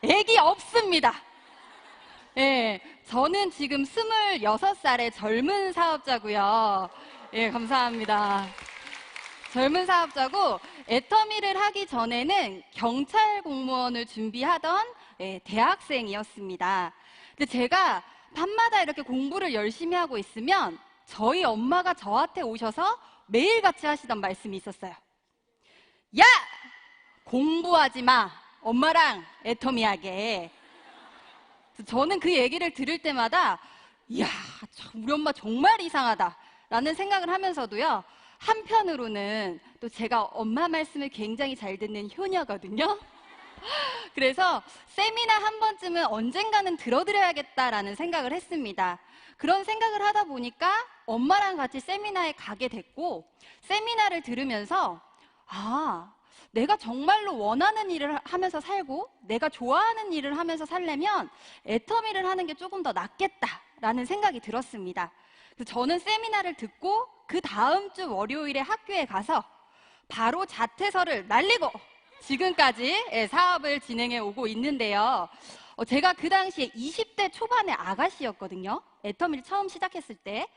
애기 없습니다. 예, 저는 지금 26살의 젊은 사업자고요. 예, 감사합니다. 젊은 사업자고 애터미를 하기 전에는 경찰 공무원을 준비하던 대학생이었습니다. 근데 제가 밤마다 이렇게 공부를 열심히 하고 있으면 저희 엄마가 저한테 오셔서 매일같이 하시던 말씀이 있었어요. 야! 공부하지 마. 엄마랑 애터미 하게. 저는 그 얘기를 들을 때마다 이야, 우리 엄마 정말 이상하다 라는 생각을 하면서도요, 한편으로는 또 제가 엄마 말씀을 굉장히 잘 듣는 효녀거든요. 그래서 세미나 한 번쯤은 언젠가는 들어드려야겠다라는 생각을 했습니다. 그런 생각을 하다 보니까 엄마랑 같이 세미나에 가게 됐고, 세미나를 들으면서 내가 정말로 원하는 일을 하면서 살고 내가 좋아하는 일을 하면서 살려면 애터미를 하는 게 조금 더 낫겠다라는 생각이 들었습니다. 그래서 저는 세미나를 듣고 그 다음 주 월요일에 학교에 가서 바로 자퇴서를 날리고 지금까지 사업을 진행해 오고 있는데요. 제가 그 당시에 20대 초반의 아가씨였거든요. 애터미를 처음 시작했을 때.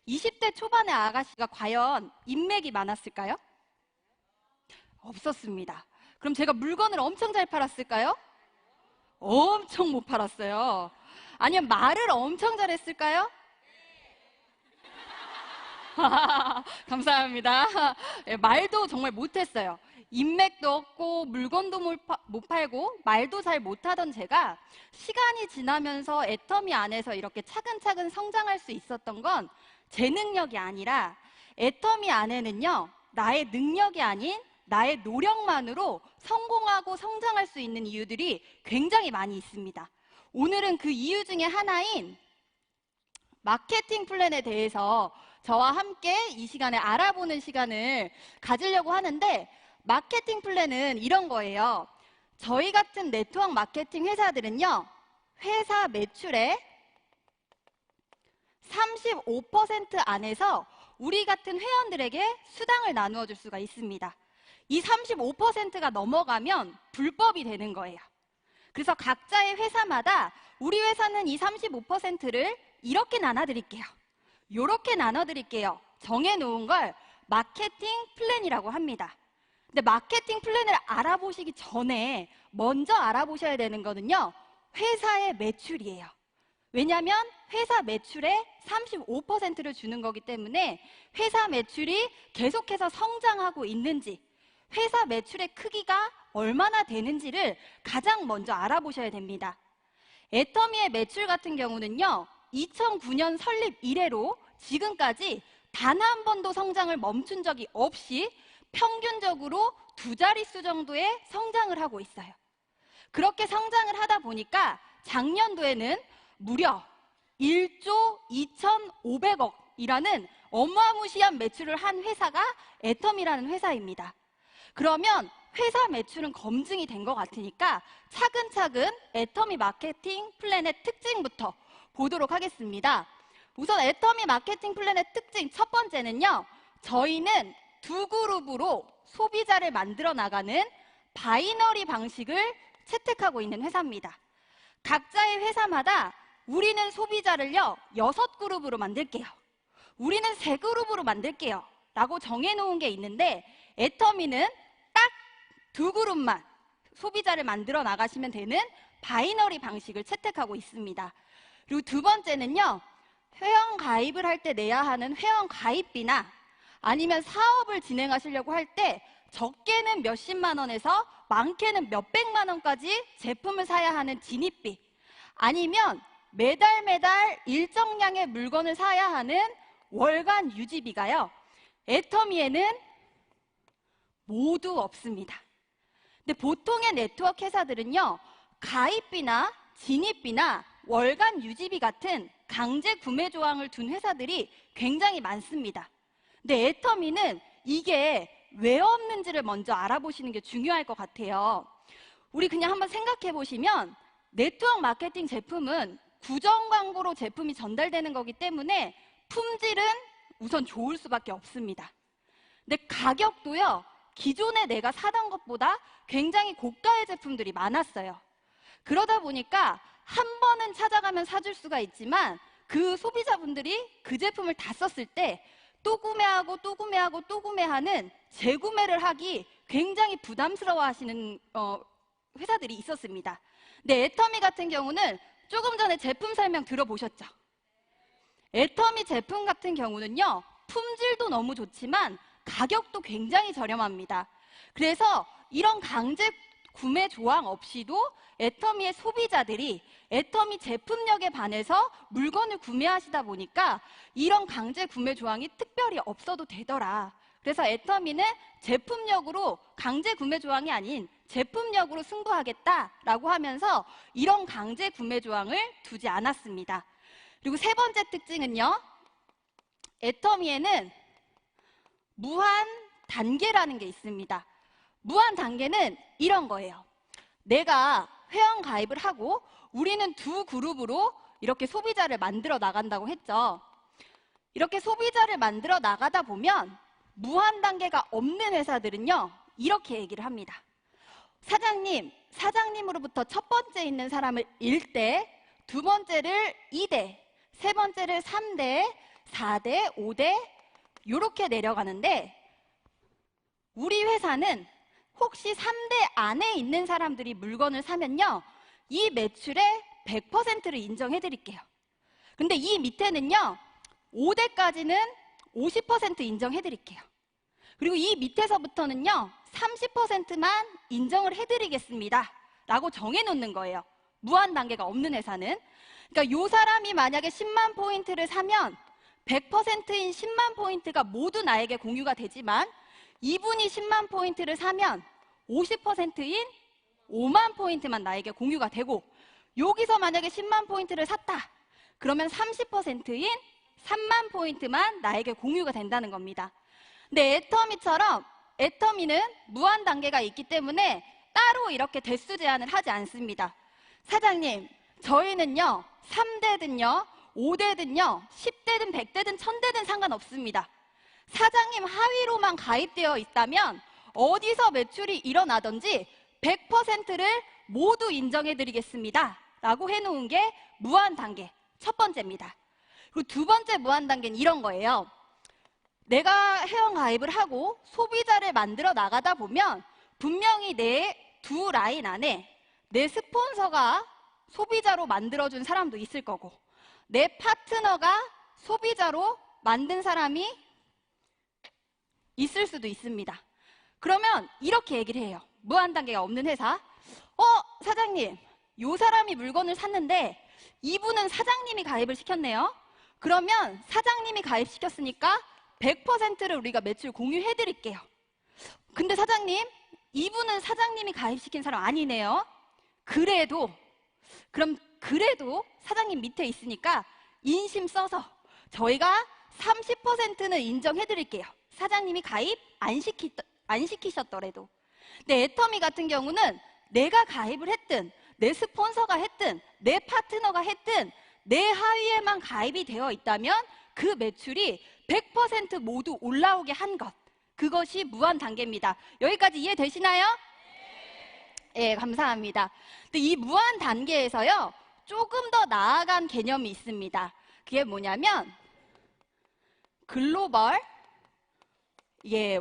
20대 초반의 아가씨가 과연 인맥이 많았을까요? 없었습니다. 그럼 제가 물건을 엄청 잘 팔았을까요? 엄청 못 팔았어요. 아니면 말을 엄청 잘했을까요? 감사합니다. 말도 정말 못했어요. 인맥도 없고 물건도 못 팔고 말도 잘 못하던 제가 시간이 지나면서 애터미 안에서 이렇게 차근차근 성장할 수 있었던 건 제 능력이 아니라 애터미 안에는요, 나의 능력이 아닌 나의 노력만으로 성공하고 성장할 수 있는 이유들이 굉장히 많이 있습니다. 오늘은 그 이유 중에 하나인 마케팅 플랜에 대해서 저와 함께 이 시간에 알아보는 시간을 가지려고 하는데, 마케팅 플랜은 이런 거예요. 저희 같은 네트워크 마케팅 회사들은요, 회사 매출의 35% 안에서 우리 같은 회원들에게 수당을 나누어 줄 수가 있습니다. 이 35%가 넘어가면 불법이 되는 거예요. 그래서 각자의 회사마다 우리 회사는 이 35%를 이렇게 나눠드릴게요, 이렇게 나눠드릴게요 정해놓은 걸 마케팅 플랜이라고 합니다. 근데 마케팅 플랜을 알아보시기 전에 먼저 알아보셔야 되는 거는요, 회사의 매출이에요. 왜냐하면 회사 매출의 35%를 주는 거기 때문에 회사 매출이 계속해서 성장하고 있는지, 회사 매출의 크기가 얼마나 되는지를 가장 먼저 알아보셔야 됩니다. 애터미의 매출 같은 경우는요, 2009년 설립 이래로 지금까지 단 한 번도 성장을 멈춘 적이 없이 평균적으로 2자릿수 정도의 성장을 하고 있어요. 그렇게 성장을 하다 보니까 작년도에는 무려 1조 2,500억이라는 어마무시한 매출을 한 회사가 애터미라는 회사입니다. 그러면 회사 매출은 검증이 된 것 같으니까 차근차근 애터미 마케팅 플랜의 특징부터 보도록 하겠습니다. 우선 애터미 마케팅 플랜의 특징 첫 번째는요, 저희는 두 그룹으로 소비자를 만들어 나가는 바이너리 방식을 채택하고 있는 회사입니다. 각자의 회사마다 우리는 소비자를요 6그룹으로 만들게요, 우리는 3그룹으로 만들게요 라고 정해놓은 게 있는데, 애터미는 딱 2그룹만 소비자를 만들어 나가시면 되는 바이너리 방식을 채택하고 있습니다. 그리고 두 번째는요, 회원 가입을 할 때 내야 하는 회원 가입비나 아니면 사업을 진행하시려고 할 때 적게는 몇십만 원에서 많게는 몇백만 원까지 제품을 사야 하는 진입비, 아니면 매달 일정량의 물건을 사야 하는 월간 유지비가요, 애터미에는 모두 없습니다. 근데 보통의 네트워크 회사들은요, 가입비나 진입비나 월간 유지비 같은 강제 구매 조항을 둔 회사들이 굉장히 많습니다. 근데 애터미는 이게 왜 없는지를 먼저 알아보시는 게 중요할 것 같아요. 우리 그냥 한번 생각해 보시면 네트워크 마케팅 제품은 구정 광고로 제품이 전달되는 거기 때문에 품질은 우선 좋을 수밖에 없습니다. 근데 가격도요, 기존에 내가 사던 것보다 굉장히 고가의 제품들이 많았어요. 그러다 보니까 한 번은 찾아가면 사줄 수가 있지만 그 소비자분들이 그 제품을 다 썼을 때 또 구매하고 또 구매하고 또 구매하는 재구매를 하기 굉장히 부담스러워 하시는 회사들이 있었습니다. 근데 애터미 같은 경우는 조금 전에 제품 설명 들어보셨죠? 애터미 제품 같은 경우는요, 품질도 너무 좋지만 가격도 굉장히 저렴합니다. 그래서 이런 강제 구매 조항 없이도 애터미의 소비자들이 애터미 제품력에 반해서 물건을 구매하시다 보니까 이런 강제 구매 조항이 특별히 없어도 되더라. 그래서 애터미는 제품력으로 강제 구매 조항이 아닌 제품력으로 승부하겠다라고 하면서 이런 강제 구매 조항을 두지 않았습니다. 그리고 세 번째 특징은요, 애터미에는 무한 단계라는 게 있습니다. 무한 단계는 이런 거예요. 내가 회원 가입을 하고 우리는 두 그룹으로 이렇게 소비자를 만들어 나간다고 했죠. 이렇게 소비자를 만들어 나가다 보면 무한 단계가 없는 회사들은요, 이렇게 얘기를 합니다. 사장님으로부터 첫 번째 있는 사람을 1대, 두 번째를 2대, 세 번째를 3대, 4대, 5대 이렇게 내려가는데 우리 회사는 혹시 3대 안에 있는 사람들이 물건을 사면요, 이 매출의 100%를 인정해 드릴게요. 근데 이 밑에는요, 5대까지는 50% 인정해 드릴게요. 그리고 이 밑에서부터는요, 30%만 인정을 해 드리겠습니다 라고 정해 놓는 거예요. 무한 단계가 없는 회사는. 그러니까 요 사람이 만약에 10만 포인트를 사면 100%인 10만 포인트가 모두 나에게 공유가 되지만 이분이 10만 포인트를 사면 50%인 5만 포인트만 나에게 공유가 되고, 여기서 만약에 10만 포인트를 샀다 그러면 30%인 3만 포인트만 나에게 공유가 된다는 겁니다. 근데 애터미처럼 애터미는 무한 단계가 있기 때문에 따로 이렇게 대수 제한을 하지 않습니다. 사장님, 저희는요 3대든요 5대든요 10대든 100대든 1000대든 상관없습니다. 사장님 하위로만 가입되어 있다면 어디서 매출이 일어나든지 100%를 모두 인정해 드리겠습니다 라고 해놓은 게 무한 단계 첫 번째입니다. 그리고 두 번째 무한 단계는 이런 거예요. 내가 회원 가입을 하고 소비자를 만들어 나가다 보면 분명히 내 두 라인 안에 내 스폰서가 소비자로 만들어준 사람도 있을 거고 내 파트너가 소비자로 만든 사람이 있을 수도 있습니다. 그러면 이렇게 얘기를 해요. 무한 단계가 없는 회사. 사장님, 요 사람이 물건을 샀는데 이분은 사장님이 가입을 시켰네요. 그러면 사장님이 가입시켰으니까 100%를 우리가 매출 공유해 드릴게요. 근데 사장님, 이분은 사장님이 가입시킨 사람 아니네요. 그래도 사장님 밑에 있으니까 인심 써서 저희가 30%는 인정해 드릴게요. 사장님이 가입 안 시키셨더라도. 근데 애터미 같은 경우는 내가 가입을 했든 내 스폰서가 했든 내 파트너가 했든 내 하위에만 가입이 되어 있다면 그 매출이 100% 모두 올라오게 한 것, 그것이 무한 단계입니다. 여기까지 이해되시나요? 네, 감사합니다. 근데 이 무한 단계에서요, 조금 더 나아간 개념이 있습니다. 그게 뭐냐면 글로벌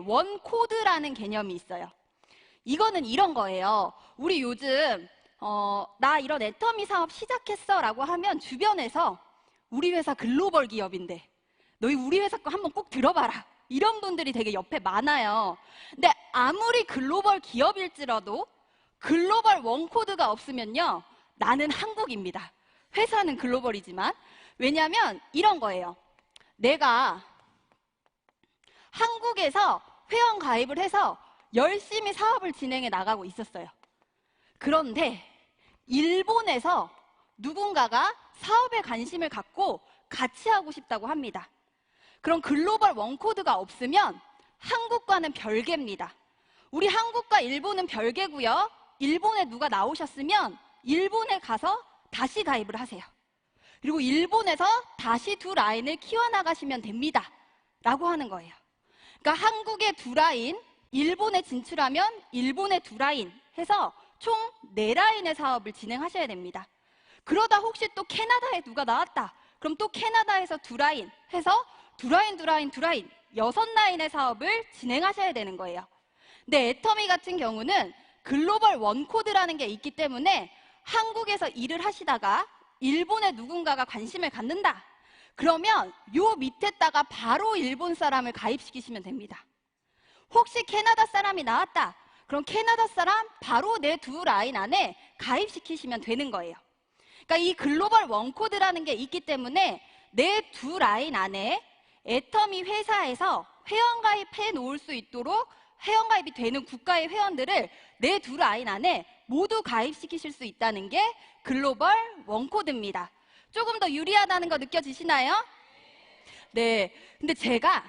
원 코드라는 개념이 있어요. 이거는 이런 거예요. 우리 요즘 나 이런 애터미 사업 시작했어 라고 하면 주변에서 우리 회사 글로벌 기업인데 너희 우리 회사 거 한번 꼭 들어봐라, 이런 분들이 되게 옆에 많아요. 근데 아무리 글로벌 기업일지라도 글로벌 원코드가 없으면요, 나는 한국입니다. 회사는 글로벌이지만. 왜냐하면 이런 거예요. 내가 한국에서 회원 가입을 해서 열심히 사업을 진행해 나가고 있었어요. 그런데 일본에서 누군가가 사업에 관심을 갖고 같이 하고 싶다고 합니다. 그럼 글로벌 원코드가 없으면 한국과는 별개입니다. 우리 한국과 일본은 별개고요. 일본에 누가 나오셨으면 일본에 가서 다시 가입을 하세요. 그리고 일본에서 다시 두 라인을 키워나가시면 됩니다 라고 하는 거예요. 그러니까 한국의 두 라인, 일본에 진출하면 일본의 두 라인 해서 총 4라인의 사업을 진행하셔야 됩니다. 그러다 혹시 또 캐나다에 누가 나왔다. 그럼 또 캐나다에서 2라인 해서 2라인, 6라인의 사업을 진행하셔야 되는 거예요. 근데 애터미 같은 경우는 글로벌 원코드라는 게 있기 때문에 한국에서 일을 하시다가 일본의 누군가가 관심을 갖는다. 그러면 요 밑에다가 바로 일본 사람을 가입시키시면 됩니다. 혹시 캐나다 사람이 나왔다. 그럼 캐나다 사람 바로 내 2라인 안에 가입시키시면 되는 거예요. 그러니까 이 글로벌 원코드라는 게 있기 때문에 내 2라인 안에 애터미 회사에서 회원가입해 놓을 수 있도록 회원가입이 되는 국가의 회원들을 내 2라인 안에 모두 가입시키실 수 있다는 게 글로벌 원코드입니다. 조금 더 유리하다는 거 느껴지시나요? 네. 근데 제가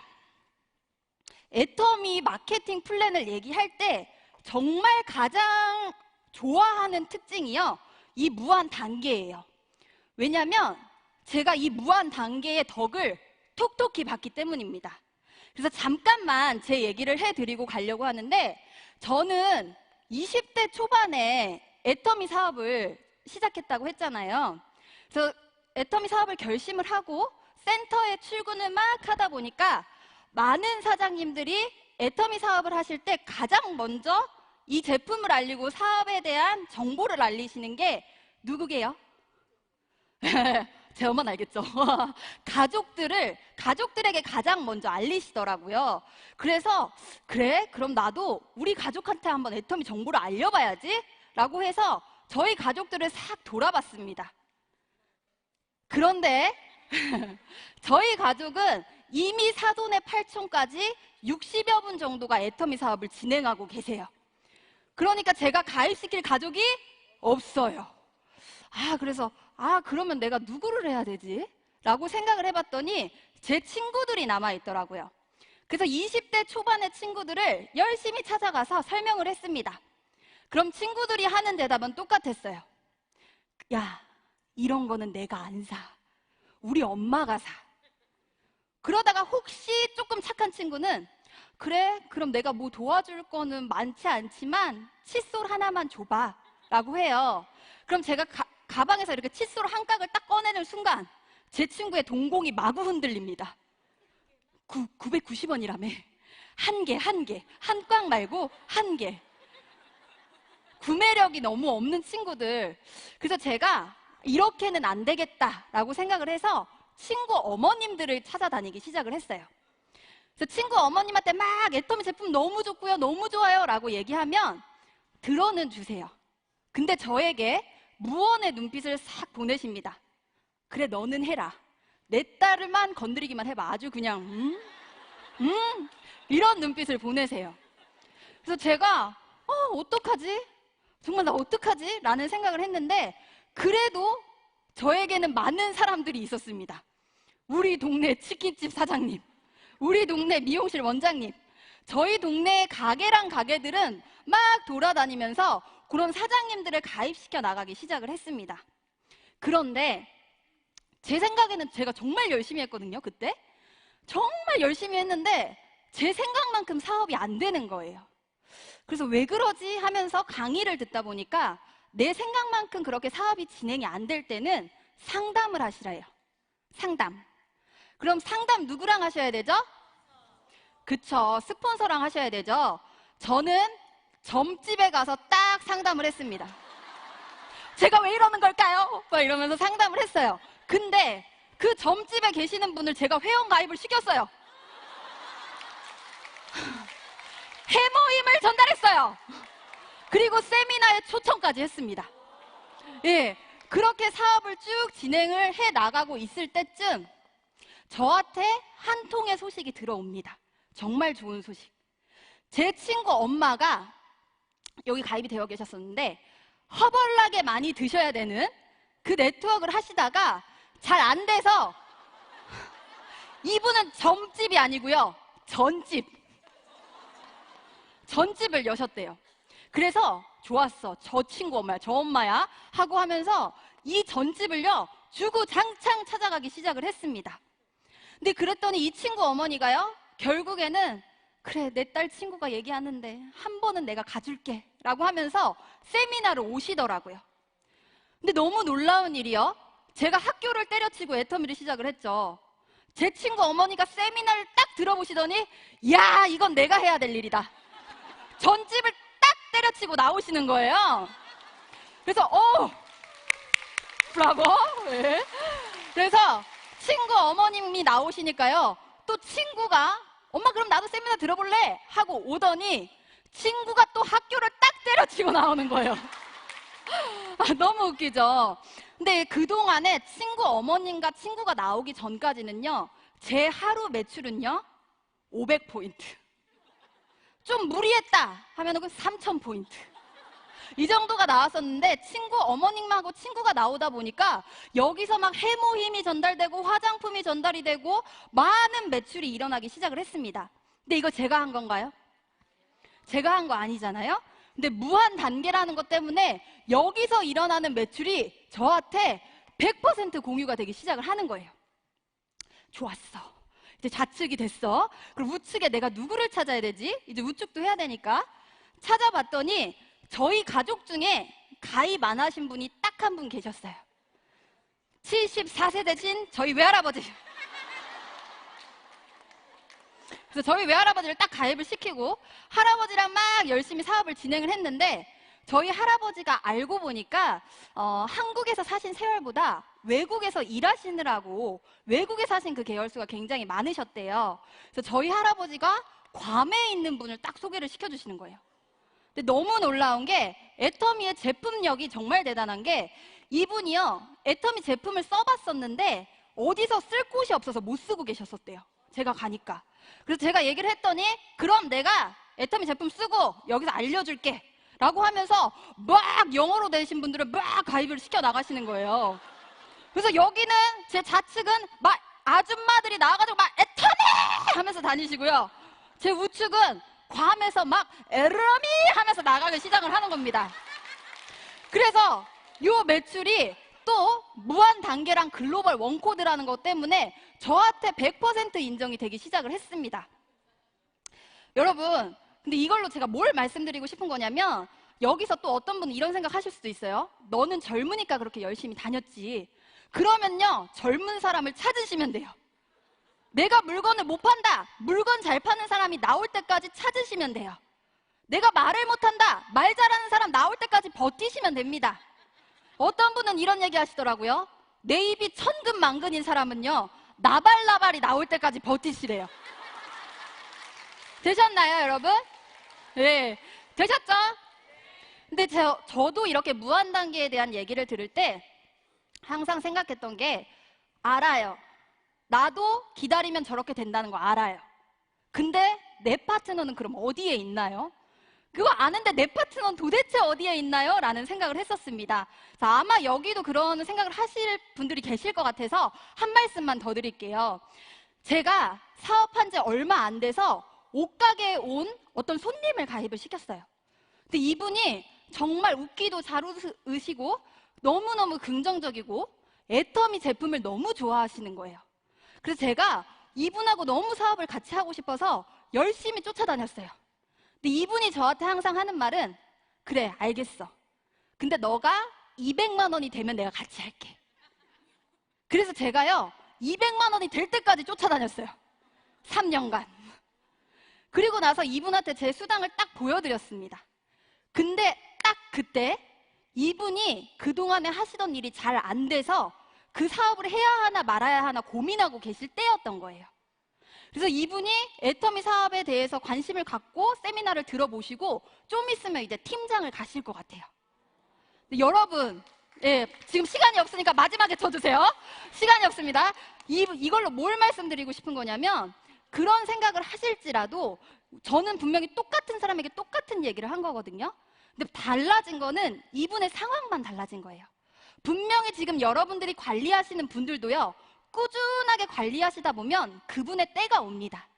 애터미 마케팅 플랜을 얘기할 때 정말 가장 좋아하는 특징이요. 이 무한 단계예요. 왜냐면 제가 이 무한 단계의 덕을 톡톡히 봤기 때문입니다. 그래서 잠깐만 제 얘기를 해드리고 가려고 하는데 저는 20대 초반에 애터미 사업을 시작했다고 했잖아요. 그래서 애터미 사업을 결심을 하고 센터에 출근을 막 하다 보니까 많은 사장님들이 애터미 사업을 하실 때 가장 먼저 이 제품을 알리고 사업에 대한 정보를 알리시는 게 누구게요? 제 엄마는 알겠죠. 가족들에게 가장 먼저 알리시더라고요. 그래서 그래? 그럼 나도 우리 가족한테 한번 애터미 정보를 알려봐야지 라고 해서 저희 가족들을 싹 돌아봤습니다. 그런데 저희 가족은 이미 사돈의 8촌까지 60여 분 정도가 애터미 사업을 진행하고 계세요. 그러니까 제가 가입시킬 가족이 없어요. 그래서 그러면 내가 누구를 해야 되지? 라고 생각을 해봤더니 제 친구들이 남아있더라고요. 그래서 20대 초반의 친구들을 열심히 찾아가서 설명을 했습니다. 그럼 친구들이 하는 대답은 똑같았어요. 야, 이런 거는 내가 안 사. 우리 엄마가 사. 그러다가 혹시 조금 착한 친구는 그래, 그럼 내가 뭐 도와줄 거는 많지 않지만 칫솔 하나만 줘봐 라고 해요. 그럼 제가 가방에서 이렇게 칫솔 한 깍을 딱 꺼내는 순간 제 친구의 동공이 마구 흔들립니다. 990원이라며. 한 개. 한 꽉 말고 한 개. 구매력이 너무 없는 친구들. 그래서 제가 이렇게는 안 되겠다라고 생각을 해서 친구 어머님들을 찾아다니기 시작을 했어요. 그래서 친구 어머님한테 막 애터미 제품 너무 좋고요, 너무 좋아요 라고 얘기하면 들어는 주세요. 근데 저에게 무언의 눈빛을 싹 보내십니다. 그래, 너는 해라. 내 딸만 건드리기만 해봐. 아주 그냥 이런 눈빛을 보내세요. 그래서 제가 어떡하지? 정말 나 어떡하지? 라는 생각을 했는데 그래도 저에게는 많은 사람들이 있었습니다. 우리 동네 치킨집 사장님, 우리 동네 미용실 원장님, 저희 동네 가게랑 가게들은 막 돌아다니면서 그런 사장님들을 가입시켜 나가기 시작을 했습니다. 그런데 제 생각에는 제가 정말 열심히 했거든요, 그때. 정말 열심히 했는데 제 생각만큼 사업이 안 되는 거예요. 그래서 왜 그러지 하면서 강의를 듣다 보니까 내 생각만큼 그렇게 사업이 진행이 안 될 때는 상담을 하시래요. 상담. 그럼 상담 누구랑 하셔야 되죠? 그쵸, 스폰서랑 하셔야 되죠. 저는 점집에 가서 딱 상담을 했습니다. 제가 왜 이러는 걸까요? 막 이러면서 상담을 했어요. 근데 그 점집에 계시는 분을 제가 회원 가입을 시켰어요. 해모임을 전달했어요. 그리고 세미나에 초청까지 했습니다. 예, 그렇게 사업을 쭉 진행을 해 나가고 있을 때쯤 저한테 한 통의 소식이 들어옵니다. 정말 좋은 소식. 제 친구 엄마가 여기 가입이 되어 계셨었는데 허벌나게 많이 드셔야 되는 그 네트워크를 하시다가 잘 안 돼서 이분은 점집이 아니고요, 전집을 여셨대요. 그래서 좋았어, 저 친구 엄마야, 저 엄마야 하고 하면서 이 전집을요 주구장창 찾아가기 시작을 했습니다. 근데 그랬더니 이 친구 어머니가요 결국에는 그래, 내 딸 친구가 얘기하는데 한 번은 내가 가줄게 라고 하면서 세미나를 오시더라고요. 근데 너무 놀라운 일이요. 제가 학교를 때려치고 애터미를 시작을 했죠. 제 친구 어머니가 세미나를 딱 들어보시더니 야, 이건 내가 해야 될 일이다. 전집을 딱 때려치고 나오시는 거예요. 그래서 브라보. 네. 그래서 친구 어머님이 나오시니까요. 또 친구가 엄마 그럼 나도 세미나 들어볼래? 하고 오더니 친구가 또 학교를 딱 때려치고 나오는 거예요. 너무 웃기죠? 근데 그동안에 친구 어머님과 친구가 나오기 전까지는요. 제 하루 매출은요. 500포인트. 좀 무리했다 하면은 3,000포인트. 이 정도가 나왔었는데 친구 어머님하고 친구가 나오다 보니까 여기서 막 해모힘이 전달되고 화장품이 전달이 되고 많은 매출이 일어나기 시작을 했습니다. 근데 이거 제가 한 건가요? 제가 한 거 아니잖아요? 근데 무한 단계라는 것 때문에 여기서 일어나는 매출이 저한테 100% 공유가 되기 시작을 하는 거예요. 좋았어. 이제 좌측이 됐어. 그럼 우측에 내가 누구를 찾아야 되지? 이제 우측도 해야 되니까 찾아봤더니 저희 가족 중에 가입 안 하신 분이 딱 한 분 계셨어요. 74세 되신 저희 외할아버지. 그래서 저희 외할아버지를 딱 가입을 시키고 할아버지랑 막 열심히 사업을 진행을 했는데 저희 할아버지가 알고 보니까 한국에서 사신 세월보다 외국에서 일하시느라고 외국에 사신 그 계열수가 굉장히 많으셨대요. 그래서 저희 할아버지가 괌에 있는 분을 딱 소개를 시켜주시는 거예요. 근데 너무 놀라운 게 애터미의 제품력이 정말 대단한 게 이분이요. 애터미 제품을 써봤었는데 어디서 쓸 곳이 없어서 못 쓰고 계셨었대요. 제가 가니까. 그래서 제가 얘기를 했더니 그럼 내가 애터미 제품 쓰고 여기서 알려줄게 라고 하면서 막 영어로 되신 분들은 막 가입을 시켜 나가시는 거예요. 그래서 여기는 제 좌측은 막 아줌마들이 나와가지고 막 애터미 하면서 다니시고요. 제 우측은 괌에서 막 에르미 하면서 나가기 시작을 하는 겁니다. 그래서 이 매출이 또 무한 단계랑 글로벌 원코드라는 것 때문에 저한테 100% 인정이 되기 시작을 했습니다. 여러분, 근데 이걸로 제가 뭘 말씀드리고 싶은 거냐면 여기서 또 어떤 분은 이런 생각 하실 수도 있어요. 너는 젊으니까 그렇게 열심히 다녔지. 그러면요, 젊은 사람을 찾으시면 돼요. 내가 물건을 못 판다. 물건 잘 파는 사람이 나올 때까지 찾으시면 돼요. 내가 말을 못한다. 말 잘하는 사람 나올 때까지 버티시면 됩니다. 어떤 분은 이런 얘기 하시더라고요. 내 입이 천근만근인 사람은요, 나발나발이 나올 때까지 버티시래요. 되셨나요, 여러분? 네, 되셨죠? 근데 저도 이렇게 무한 단계에 대한 얘기를 들을 때 항상 생각했던 게 알아요. 나도 기다리면 저렇게 된다는 거 알아요. 근데 내 파트너는 그럼 어디에 있나요? 그거 아는데 내 파트너는 도대체 어디에 있나요? 라는 생각을 했었습니다. 자, 아마 여기도 그런 생각을 하실 분들이 계실 것 같아서 한 말씀만 더 드릴게요. 제가 사업한 지 얼마 안 돼서 옷가게에 온 어떤 손님을 가입을 시켰어요. 근데 이분이 정말 웃기도 잘 웃으시고 너무너무 긍정적이고 애터미 제품을 너무 좋아하시는 거예요. 그래서 제가 이분하고 너무 사업을 같이 하고 싶어서 열심히 쫓아다녔어요. 근데 이분이 저한테 항상 하는 말은 그래, 알겠어. 근데 너가 200만 원이 되면 내가 같이 할게. 그래서 제가요, 200만 원이 될 때까지 쫓아다녔어요. 3년간. 그리고 나서 이분한테 제 수당을 딱 보여드렸습니다. 근데 딱 그때 이분이 그동안에 하시던 일이 잘 안 돼서 그 사업을 해야 하나 말아야 하나 고민하고 계실 때였던 거예요. 그래서 이분이 애터미 사업에 대해서 관심을 갖고 세미나를 들어보시고 좀 있으면 이제 팀장을 가실 것 같아요. 근데 여러분, 예, 지금 시간이 없으니까 마지막에 쳐주세요. 시간이 없습니다. 이걸로 뭘 말씀드리고 싶은 거냐면 그런 생각을 하실지라도 저는 분명히 똑같은 사람에게 똑같은 얘기를 한 거거든요. 근데 달라진 거는 이분의 상황만 달라진 거예요. 분명히 지금 여러분들이 관리하시는 분들도요, 꾸준하게 관리하시다 보면 그분의 때가 옵니다.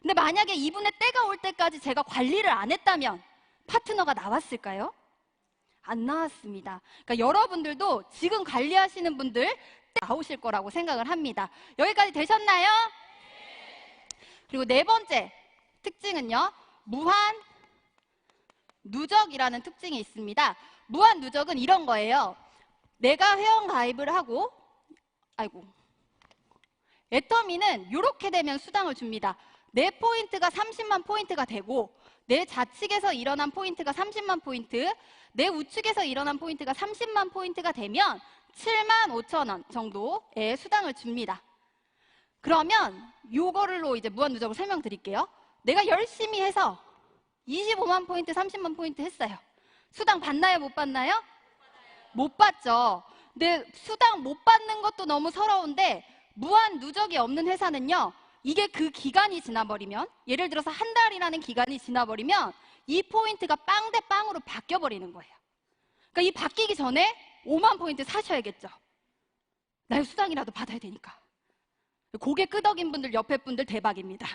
근데 만약에 이분의 때가 올 때까지 제가 관리를 안 했다면 파트너가 나왔을까요? 안 나왔습니다. 그러니까 여러분들도 지금 관리하시는 분들 나오실 거라고 생각을 합니다. 여기까지 되셨나요? 그리고 네 번째, 특징은요, 무한 누적이라는 특징이 있습니다. 무한 누적은 이런 거예요. 내가 회원 가입을 하고, 애터미는 이렇게 되면 수당을 줍니다. 내 포인트가 30만 포인트가 되고, 내 좌측에서 일어난 포인트가 30만 포인트, 내 우측에서 일어난 포인트가 30만 포인트가 되면 7만 5천 원 정도의 수당을 줍니다. 그러면 요거를로 이제 무한 누적을 설명드릴게요. 내가 열심히 해서 25만 포인트, 30만 포인트 했어요. 수당 받나요? 못 받나요? 못 받죠. 근데 수당 못 받는 것도 너무 서러운데 무한 누적이 없는 회사는요, 이게 그 기간이 지나버리면, 예를 들어서 한 달이라는 기간이 지나버리면 이 포인트가 빵 대 빵으로 바뀌어버리는 거예요. 그러니까 이 바뀌기 전에 5만 포인트 사셔야겠죠. 나 수당이라도 받아야 되니까. 고개 끄덕인 분들, 옆에 분들 대박입니다.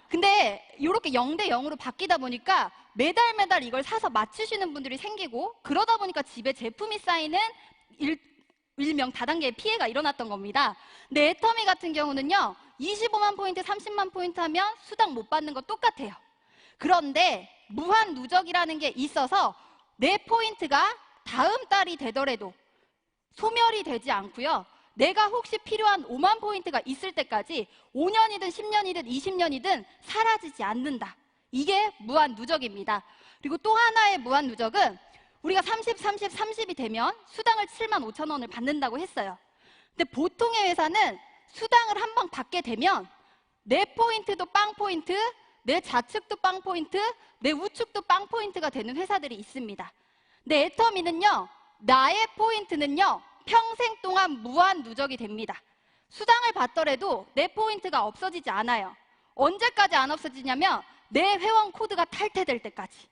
근데 이렇게 0대 0으로 바뀌다 보니까 매달 이걸 사서 맞추시는 분들이 생기고, 그러다 보니까 집에 제품이 쌓이는 일명 다단계의 피해가 일어났던 겁니다. 근데 애터미 같은 경우는요, 25만 포인트, 30만 포인트 하면 수당 못 받는 거 똑같아요. 그런데 무한 누적이라는 게 있어서 내 포인트가 다음 달이 되더라도 소멸이 되지 않고요, 내가 혹시 필요한 5만 포인트가 있을 때까지 5년이든 10년이든 20년이든 사라지지 않는다. 이게 무한 누적입니다. 그리고 또 하나의 무한 누적은 우리가 30, 30, 30이 되면 수당을 7만 5천 원을 받는다고 했어요. 근데 보통의 회사는 수당을 한 번 받게 되면 내 포인트도 빵 포인트, 내 좌측도 빵 포인트, 내 우측도 빵 포인트가 되는 회사들이 있습니다. 근데 애터미는요, 나의 포인트는요, 평생 동안 무한 누적이 됩니다. 수당을 받더라도 내 포인트가 없어지지 않아요. 언제까지 안 없어지냐면 내 회원 코드가 탈퇴될 때까지.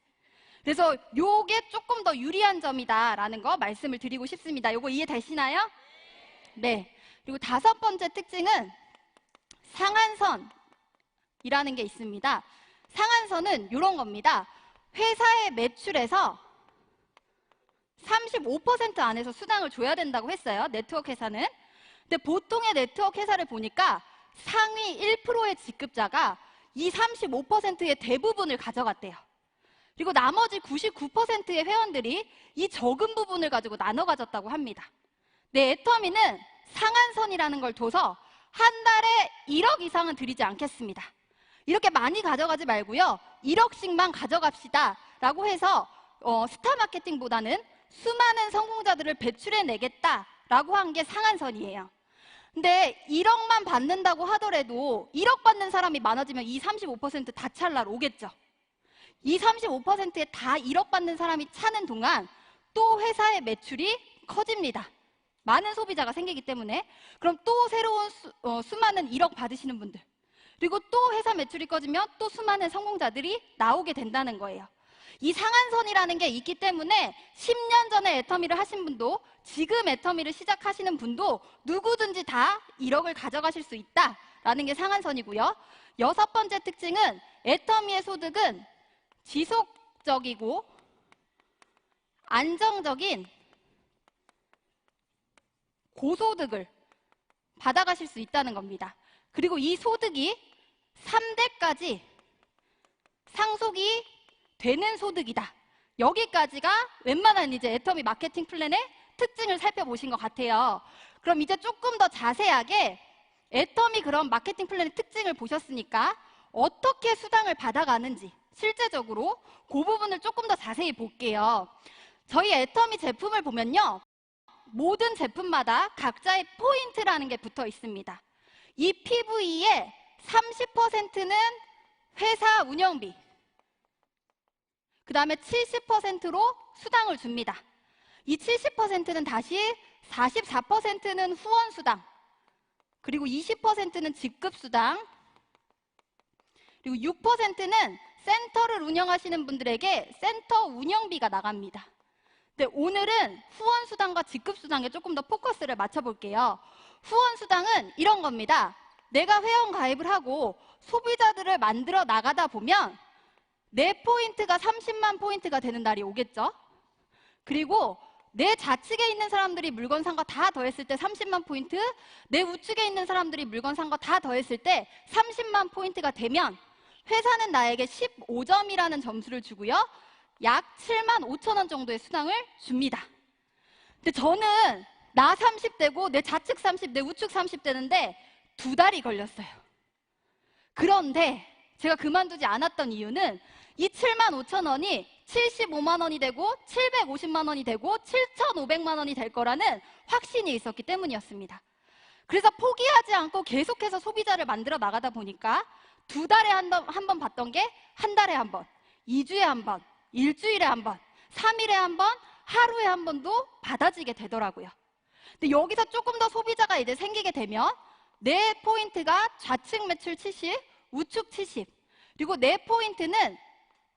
그래서 요게 조금 더 유리한 점이다라는 거 말씀을 드리고 싶습니다. 요거 이해되시나요? 네. 그리고 5번째 특징은 상한선이라는 게 있습니다. 상한선은 이런 겁니다. 회사의 매출에서 35% 안에서 수당을 줘야 된다고 했어요. 네트워크 회사는. 근데 보통의 네트워크 회사를 보니까 상위 1%의 직급자가 이 35%의 대부분을 가져갔대요. 그리고 나머지 99%의 회원들이 이 적은 부분을 가지고 나눠 가졌다고 합니다. 네, 애터미는 상한선이라는 걸 둬서 한 달에 1억 이상은 드리지 않겠습니다. 이렇게 많이 가져가지 말고요, 1억씩만 가져갑시다 라고 해서 스타 마케팅보다는 수많은 성공자들을 배출해내겠다라고 한 게 상한선이에요. 근데 1억만 받는다고 하더라도 1억 받는 사람이 많아지면 이 35% 다 찰나로 오겠죠. 이 35%에 다 1억 받는 사람이 차는 동안 또 회사의 매출이 커집니다. 많은 소비자가 생기기 때문에. 그럼 또 새로운 수많은 1억 받으시는 분들, 그리고 또 회사 매출이 꺼지면 또 수많은 성공자들이 나오게 된다는 거예요. 이 상한선이라는 게 있기 때문에 10년 전에 애터미를 하신 분도 지금 애터미를 시작하시는 분도 누구든지 다 1억을 가져가실 수 있다라는 게 상한선이고요. 6번째 특징은 애터미의 소득은 지속적이고 안정적인 고소득을 받아가실 수 있다는 겁니다. 그리고 이 소득이 3대까지 상속이 되는 소득이다. 여기까지가 웬만한 이제 애터미 마케팅 플랜의 특징을 살펴보신 것 같아요. 그럼 이제 조금 더 자세하게 애터미 그런 마케팅 플랜의 특징을 보셨으니까 어떻게 수당을 받아가는지 실제적으로 그 부분을 조금 더 자세히 볼게요. 저희 애터미 제품을 보면요, 모든 제품마다 각자의 포인트라는 게 붙어 있습니다. 이 PV의 30%는 회사 운영비, 그 다음에 70%로 수당을 줍니다. 이 70%는 다시 44%는 후원수당, 그리고 20%는 직급수당, 그리고 6%는 센터를 운영하시는 분들에게 센터 운영비가 나갑니다. 근데 오늘은 후원수당과 직급수당에 조금 더 포커스를 맞춰볼게요. 후원수당은 이런 겁니다. 내가 회원 가입을 하고 소비자들을 만들어 나가다 보면 내 포인트가 30만 포인트가 되는 날이 오겠죠. 그리고 내 좌측에 있는 사람들이 물건 산 거 다 더했을 때 30만 포인트, 내 우측에 있는 사람들이 물건 산 거 다 더했을 때 30만 포인트가 되면 회사는 나에게 15점이라는 점수를 주고요. 약 75,000원 정도의 수당을 줍니다. 근데 저는 나 30대고 내 좌측 30, 내 우측 30 되는데 2달이 걸렸어요. 그런데 제가 그만두지 않았던 이유는 이 75,000원이 75만 원이 되고 750만 원이 되고 7,500만 원이 될 거라는 확신이 있었기 때문이었습니다. 그래서 포기하지 않고 계속해서 소비자를 만들어 나가다 보니까 2달에 한 번 봤던 게 한 달에 한 번, 2주에 한 번, 일주일에 한 번, 3일에 한 번, 하루에 한 번도 받아지게 되더라고요. 근데 여기서 조금 더 소비자가 이제 생기게 되면 내 포인트가 좌측 매출 70, 우측 70, 그리고 내 포인트는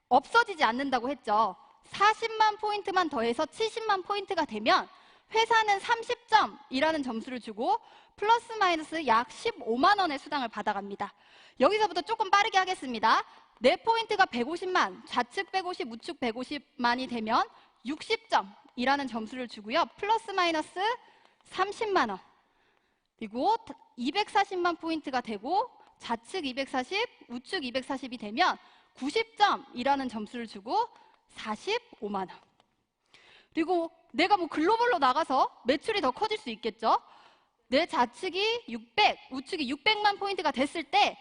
없어지지 않는다고 했죠. 40만 포인트만 더해서 70만 포인트가 되면 회사는 30점이라는 점수를 주고 플러스 마이너스 약 15만 원의 수당을 받아갑니다. 여기서부터 조금 빠르게 하겠습니다. 내 포인트가 150만, 좌측 150, 우측 150만이 되면 60점이라는 점수를 주고요. 플러스 마이너스 30만 원. 그리고 240만 포인트가 되고 좌측 240, 우측 240이 되면 90점이라는 점수를 주고 45만 원. 그리고 내가 뭐 글로벌로 나가서 매출이 더 커질 수 있겠죠. 내 좌측이 600, 우측이 600만 포인트가 됐을 때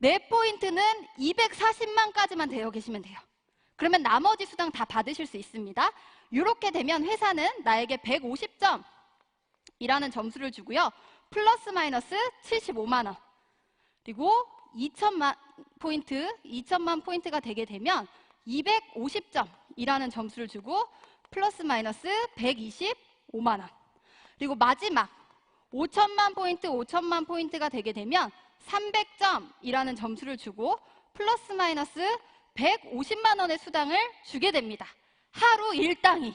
내 포인트는 240만까지만 되어 계시면 돼요. 그러면 나머지 수당 다 받으실 수 있습니다. 이렇게 되면 회사는 나에게 150점이라는 점수를 주고요. 플러스 마이너스 75만 원. 그리고 2천만 포인트가 되게 되면 250점이라는 점수를 주고 플러스 마이너스 125만 원. 그리고 마지막 5천만 포인트가 되게 되면 300점이라는 점수를 주고 플러스 마이너스 150만 원의 수당을 주게 됩니다. 하루 일당이.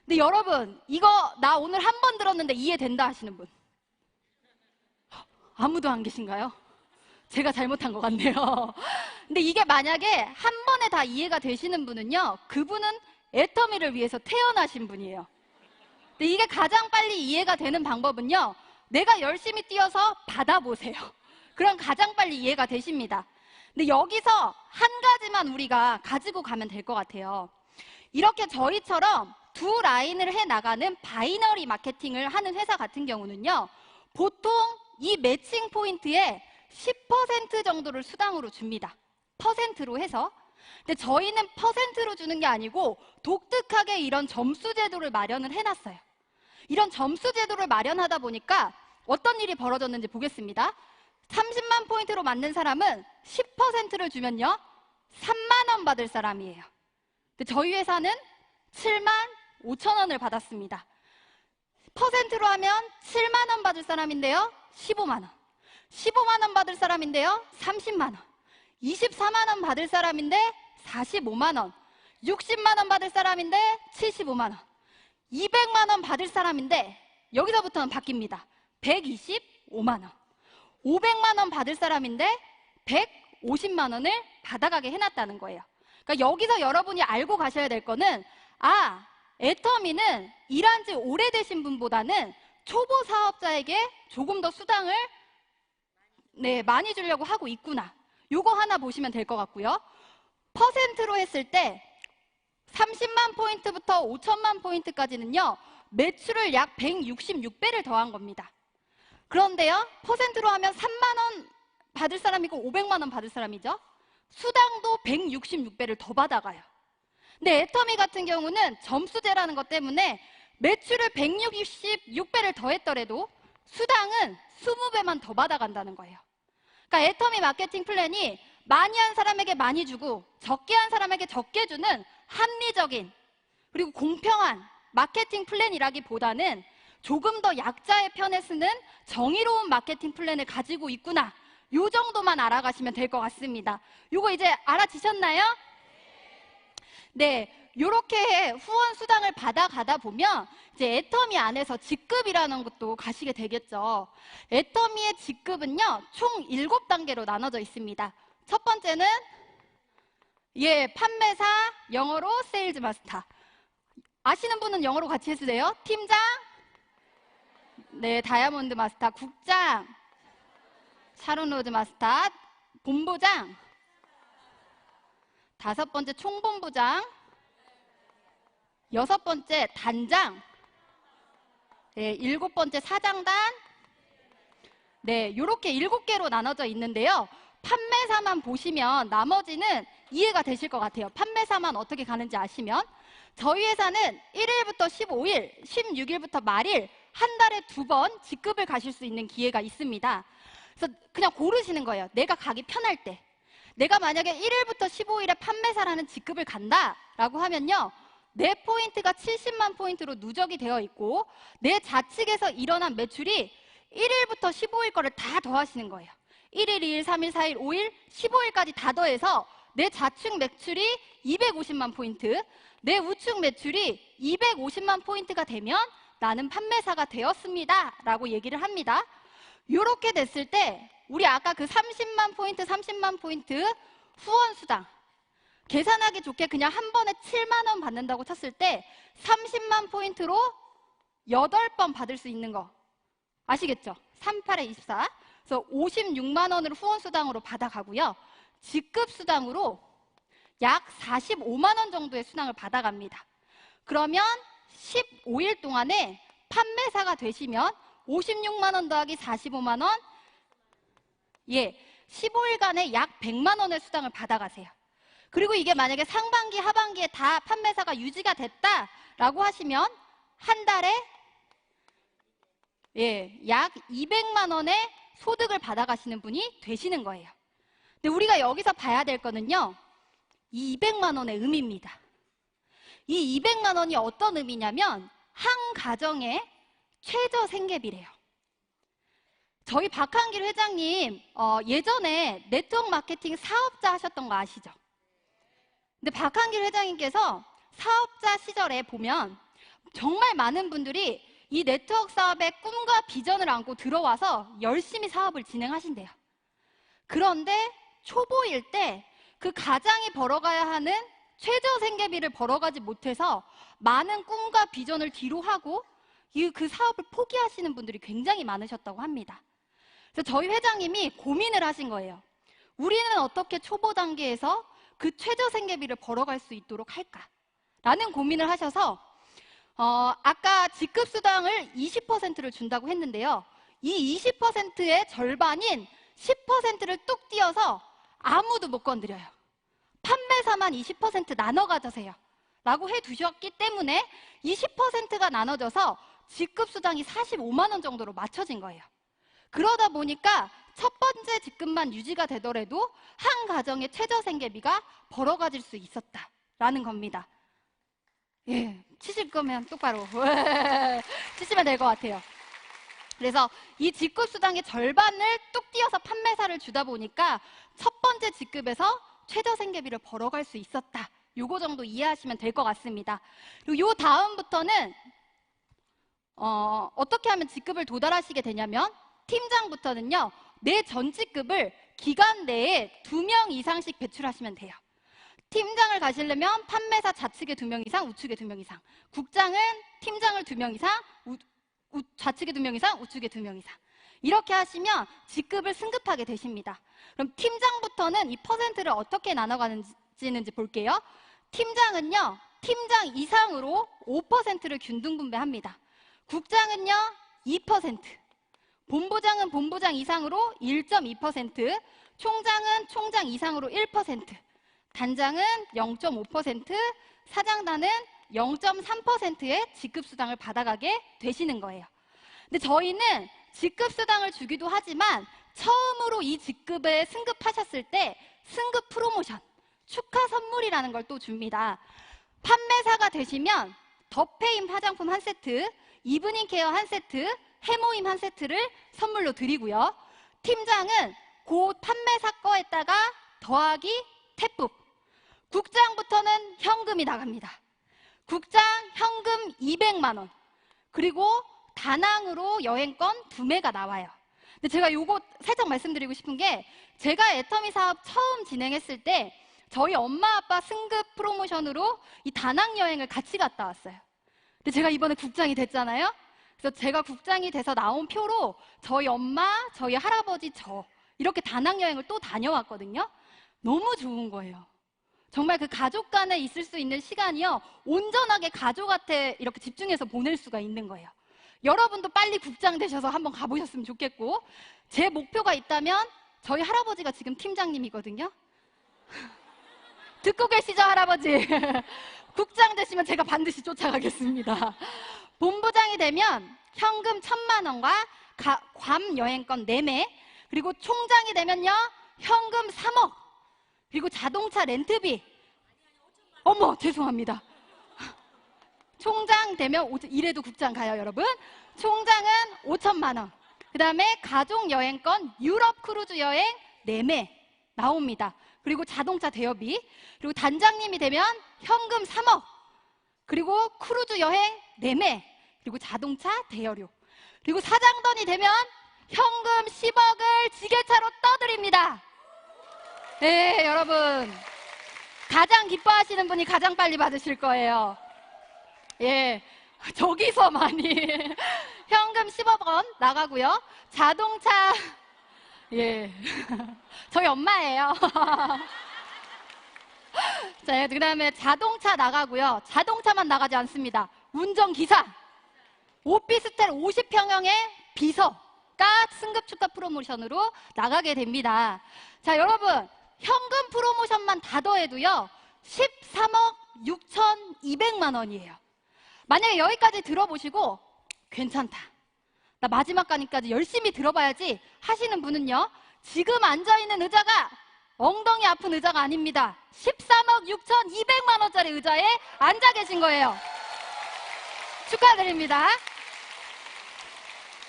근데 여러분, 이거 나 오늘 한 번 들었는데 이해된다 하시는 분? 아무도 안 계신가요? 제가 잘못한 것 같네요. 근데 이게 만약에 한 번에 다 이해가 되시는 분은요, 그분은 애터미를 위해서 태어나신 분이에요. 근데 이게 가장 빨리 이해가 되는 방법은요, 내가 열심히 뛰어서 받아보세요. 그럼 가장 빨리 이해가 되십니다. 근데 여기서 한 가지만 우리가 가지고 가면 될 것 같아요. 이렇게 저희처럼 두 라인을 해나가는 바이너리 마케팅을 하는 회사 같은 경우는요, 보통 이 매칭 포인트에 10% 정도를 수당으로 줍니다. 퍼센트로 해서. 근데 저희는 퍼센트로 주는 게 아니고 독특하게 이런 점수 제도를 마련을 해놨어요. 이런 점수 제도를 마련하다 보니까 어떤 일이 벌어졌는지 보겠습니다. 30만 포인트로 맞는 사람은 10%를 주면요, 3만 원 받을 사람이에요. 근데 저희 회사는 7만 5천 원을 받았습니다. 퍼센트로 하면 7만 원 받을 사람인데요, 15만 원. 15만 원 받을 사람인데요, 30만 원. 24만 원 받을 사람인데 45만 원. 60만 원 받을 사람인데 75만 원. 200만 원 받을 사람인데 여기서부터는 바뀝니다. 125만 원. 500만 원 받을 사람인데 150만 원을 받아가게 해놨다는 거예요. 그러니까 여기서 여러분이 알고 가셔야 될 거는, 애터미는 일한 지 오래되신 분보다는 초보 사업자에게 조금 더 수당을 많이 주려고 하고 있구나. 요거 하나 보시면 될 것 같고요. 퍼센트로 했을 때 30만 포인트부터 5천만 포인트까지는요, 매출을 약 166배를 더한 겁니다. 그런데요, 퍼센트로 하면 3만 원 받을 사람이고 500만 원 받을 사람이죠. 수당도 166배를 더 받아가요. 근데 애터미 같은 경우는 점수제라는 것 때문에 매출을 166배를 더했더라도 수당은 20배만 더 받아간다는 거예요. 그러니까 애터미 마케팅 플랜이 많이 한 사람에게 많이 주고 적게 한 사람에게 적게 주는 합리적인 그리고 공평한 마케팅 플랜이라기보다는 조금 더 약자의 편에 쓰는 정의로운 마케팅 플랜을 가지고 있구나. 요 정도만 알아가시면 될 것 같습니다. 요거 이제 알아지셨나요? 네, 요렇게 후원 수당을 받아가다 보면 이제 애터미 안에서 직급이라는 것도 가시게 되겠죠. 애터미의 직급은요, 총 7단계로 나눠져 있습니다. 첫 번째는 판매사, 영어로 세일즈 마스터. 아시는 분은 영어로 같이 해주세요. 팀장, 다이아몬드 마스터, 국장, 샤론 로즈 마스터, 본부장, 5번째 총본부장, 6번째 단장, 네, 7번째 사장단, 네, 이렇게 7개로 나눠져 있는데요. 판매사만 보시면 나머지는 이해가 되실 것 같아요. 판매사만 어떻게 가는지 아시면. 저희 회사는 1일부터 15일, 16일부터 말일 한 달에 2번 직급을 가실 수 있는 기회가 있습니다. 그래서 그냥 고르시는 거예요. 내가 가기 편할 때. 내가 만약에 1일부터 15일에 판매사라는 직급을 간다라고 하면요. 내 포인트가 70만 포인트로 누적이 되어 있고 내 좌측에서 일어난 매출이 1일부터 15일 거를 다 더하시는 거예요. 1일, 2일, 3일, 4일, 5일, 15일까지 다 더해서 내 좌측 매출이 250만 포인트, 내 우측 매출이 250만 포인트가 되면 나는 판매사가 되었습니다 라고 얘기를 합니다. 이렇게 됐을 때 우리 아까 그 30만 포인트, 30만 포인트 후원수당 계산하기 좋게 그냥 한 번에 7만 원 받는다고 쳤을 때 30만 포인트로 8번 받을 수 있는 거 아시겠죠? 38에 24. 그래서 56만 원을 후원수당으로 받아가고요. 직급수당으로 약 45만 원 정도의 수당을 받아갑니다. 그러면 15일 동안에 판매사가 되시면 56만 원 더하기 45만 원, 예, 15일간에 약 100만 원의 수당을 받아가세요. 그리고 이게 만약에 상반기, 하반기에 다 판매사가 유지가 됐다라고 하시면 한 달에 예, 약 200만 원의 소득을 받아가시는 분이 되시는 거예요. 근데 우리가 여기서 봐야 될 거는요. 이 200만 원의 의미입니다. 이 200만 원이 어떤 의미냐면 한 가정의 최저 생계비래요. 저희 박한길 회장님 예전에 네트워크 마케팅 사업자 하셨던 거 아시죠? 근데 박한길 회장님께서 사업자 시절에 보면 정말 많은 분들이 이 네트워크 사업의 꿈과 비전을 안고 들어와서 열심히 사업을 진행하신대요. 그런데 초보일 때 그 가장이 벌어가야 하는 최저 생계비를 벌어가지 못해서 많은 꿈과 비전을 뒤로 하고 그 사업을 포기하시는 분들이 굉장히 많으셨다고 합니다. 그래서 저희 회장님이 고민을 하신 거예요. 우리는 어떻게 초보 단계에서 그 최저 생계비를 벌어갈 수 있도록 할까? 라는 고민을 하셔서 아까 직급수당을 20%를 준다고 했는데요. 이 20%의 절반인 10%를 뚝 띄어서 아무도 못 건드려요. 판매사만 20% 나눠 가져세요. 라고 해두셨기 때문에 20%가 나눠져서 직급수당이 45만 원 정도로 맞춰진 거예요. 그러다 보니까 첫 번째 직급만 유지가 되더라도 한 가정의 최저 생계비가 벌어가질 수 있었다라는 겁니다. 예, 치실 거면 똑바로 치시면 될 것 같아요. 그래서 이 직급수당의 절반을 뚝 띄어서 판매사를 주다 보니까 첫 번째 직급에서 최저 생계비를 벌어갈 수 있었다. 요거 정도 이해하시면 될 것 같습니다. 그리고 요 다음부터는 어떻게 하면 직급을 도달하시게 되냐면 팀장부터는요. 내 전 직급을 기간 내에 2명 이상씩 배출하시면 돼요. 팀장을 가시려면 판매사 좌측에 2명 이상, 우측에 2명 이상. 국장은 팀장을 2명 이상, 좌측에 2명 이상, 우측에 2명 이상. 이렇게 하시면 직급을 승급하게 되십니다. 그럼 팀장부터는 이 퍼센트를 어떻게 나눠가는지 볼게요. 팀장은요, 팀장 이상으로 5%를 균등분배합니다. 국장은요, 2%. 본부장은 본부장 이상으로 1.2%. 총장은 총장 이상으로 1%. 단장은 0.5%, 사장단은 0.3%의 직급수당을 받아가게 되시는 거예요. 근데 저희는 직급수당을 주기도 하지만 처음으로 이 직급에 승급하셨을 때 승급 프로모션, 축하 선물이라는 걸 또 줍니다. 판매사가 되시면 더페임 화장품 한 세트, 이브닝 케어 한 세트, 해모임 한 세트를 선물로 드리고요. 팀장은 곧 판매사 거에다가 더하기 태프. 국장부터는 현금이 나갑니다. 국장 현금 200만 원. 그리고 다낭으로 여행권 2매가 나와요. 근데 제가 요거 살짝 말씀드리고 싶은 게 제가 애터미 사업 처음 진행했을 때 저희 엄마 아빠 승급 프로모션으로 이 다낭 여행을 같이 갔다 왔어요. 근데 제가 이번에 국장이 됐잖아요. 그래서 제가 국장이 돼서 나온 표로 저희 엄마, 저희 할아버지, 저 이렇게 다낭 여행을 또 다녀왔거든요. 너무 좋은 거예요. 정말 그 가족 간에 있을 수 있는 시간이요, 온전하게 가족한테 이렇게 집중해서 보낼 수가 있는 거예요. 여러분도 빨리 국장 되셔서 한번 가보셨으면 좋겠고, 제 목표가 있다면 저희 할아버지가 지금 팀장님이거든요. 듣고 계시죠, 할아버지? 국장 되시면 제가 반드시 쫓아가겠습니다. 본부장이 되면 현금 1,000만 원과 괌 여행권 4매, 그리고 총장이 되면요 현금 3억, 그리고 자동차 렌트비. 어머, 죄송합니다. 총장 되면 이래도 국장 가요, 여러분. 총장은 5,000만 원. 그 다음에 가족 여행권 유럽 크루즈 여행 4매 나옵니다. 그리고 자동차 대여비. 그리고 단장님이 되면 현금 3억, 그리고 크루즈 여행 4매, 그리고 자동차 대여료. 그리고 사장돈이 되면 현금 10억을 지게차로 떠드립니다. 네, 여러분, 가장 기뻐하시는 분이 가장 빨리 받으실 거예요. 예, 저기서 많이 현금 10억 원 나가고요. 자동차, 예, 저희 엄마예요. 자, 그 다음에 자동차 나가고요. 자동차만 나가지 않습니다. 운전기사, 오피스텔 50평형의 비서가 승급 축하 프로모션으로 나가게 됩니다. 자, 여러분, 현금 프로모션만 다 더해도요 13억 6,200만 원이에요. 만약에 여기까지 들어보시고 괜찮다, 나 마지막 까지까지 열심히 들어봐야지 하시는 분은요, 지금 앉아있는 의자가 엉덩이 아픈 의자가 아닙니다. 13억 6,200만 원짜리 의자에 앉아 계신 거예요. 축하드립니다.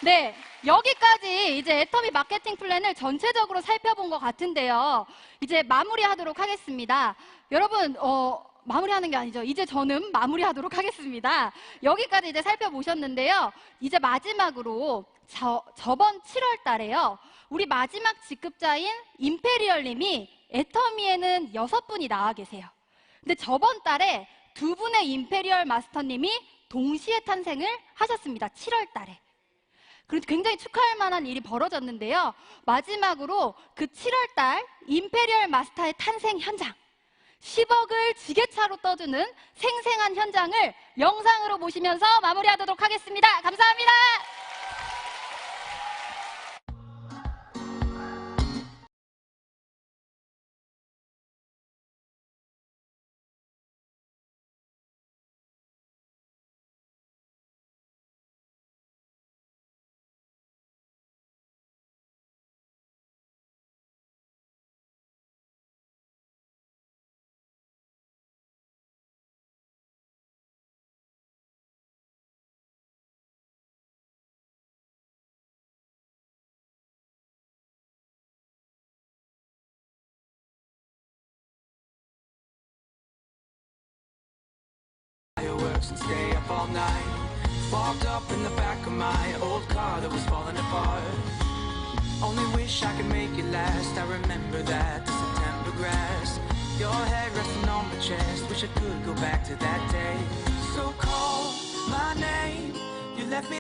네, 여기까지 이제 애터미 마케팅 플랜을 전체적으로 살펴본 것 같은데요. 이제 마무리하도록 하겠습니다. 여러분, 마무리하는 게 아니죠. 이제 저는 마무리하도록 하겠습니다. 여기까지 이제 살펴보셨는데요. 이제 마지막으로 저번 7월 달에요, 우리 마지막 직급자인 임페리얼님이 애터미에는 6분이 나와 계세요. 근데 저번 달에 2분의 임페리얼 마스터님이 동시에 탄생을 하셨습니다. 7월 달에. 그래서 굉장히 축하할 만한 일이 벌어졌는데요. 마지막으로 그 7월 달 임페리얼 마스터의 탄생 현장, 10억을 지게차로 떠주는 생생한 현장을 영상으로 보시면서 마무리하도록 하겠습니다. 감사합니다. Fireworks and stay up all night. Fogged up in the back of my old car that was falling apart. Only wish I could make it last. I remember that, the September grass, your head resting on my chest. Wish I could go back to that day.